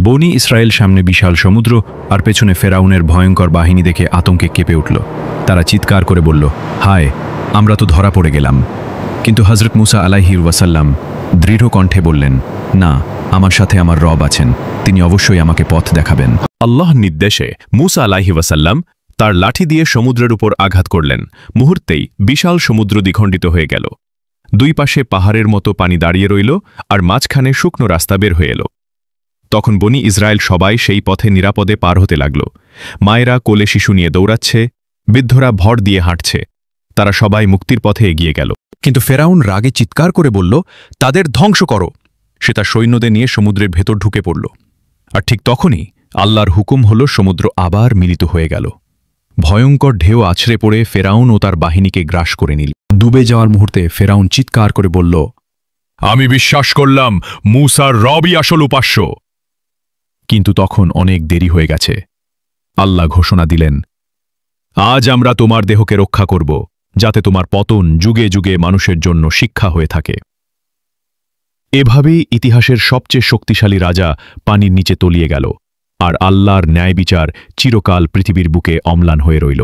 বনি ইসরায়েল সামনে বিশাল সমুদ্র আর পেছনে ফেরাউনের ভয়ঙ্কর বাহিনী দেখে আতঙ্কে কেঁপে উঠল। তারা চিৎকার করে বলল, হায়, আমরা তো ধরা পড়ে গেলাম। কিন্তু হযরত মুসা আলাইহি ওয়াসাল্লাম দৃঢ় কণ্ঠে বললেন, না, আমার সাথে আমার রব আছেন, তিনি অবশ্যই আমাকে পথ দেখাবেন। আল্লাহর নির্দেশে মুসা আলাইহি ওয়াসাল্লাম তার লাঠি দিয়ে সমুদ্রের উপর আঘাত করলেন। মুহূর্তেই বিশাল সমুদ্র দ্বিখণ্ডিত হয়ে গেল। দুই পাশে পাহাড়ের মতো পানি দাঁড়িয়ে রইল আর মাঝখানে শুকনো রাস্তা বের হয়ে এলো। তখন বনি ইসরায়েল সবাই সেই পথে নিরাপদে পার হতে লাগল। মায়েরা কোলে শিশু নিয়ে দৌড়াচ্ছে, বৃদ্ধরা ভর দিয়ে হাঁটছে। তারা সবাই মুক্তির পথে এগিয়ে গেল। কিন্তু ফেরাউন রাগে চিৎকার করে বলল, তাদের ধ্বংস করো। সে তার সৈন্যদের নিয়ে সমুদ্রের ভেতর ঢুকে পড়ল। আর ঠিক তখনই আল্লাহর হুকুম হল, সমুদ্র আবার মিলিত হয়ে গেল। ভয়ঙ্কর ঢেউ আছড়ে পড়ে ফেরাউন ও তার বাহিনীকে গ্রাস করে নিল। ডুবে যাওয়ার মুহূর্তে ফেরাউন চিৎকার করে বলল, আমি বিশ্বাস করলাম মুসার রবই আসল উপাস্য। কিন্তু তখন অনেক দেরি হয়ে গেছে। আল্লাহ ঘোষণা দিলেন, আজ আমরা তোমার দেহকে রক্ষা করব, যাতে তোমার পতন যুগে যুগে মানুষের জন্য শিক্ষা হয়ে থাকে। এভাবেই ইতিহাসের সবচেয়ে শক্তিশালী রাজা পানির নিচে তলিয়ে গেল, আর আল্লাহর ন্যায় বিচার চিরকাল পৃথিবীর বুকে অম্লান হয়ে রইল।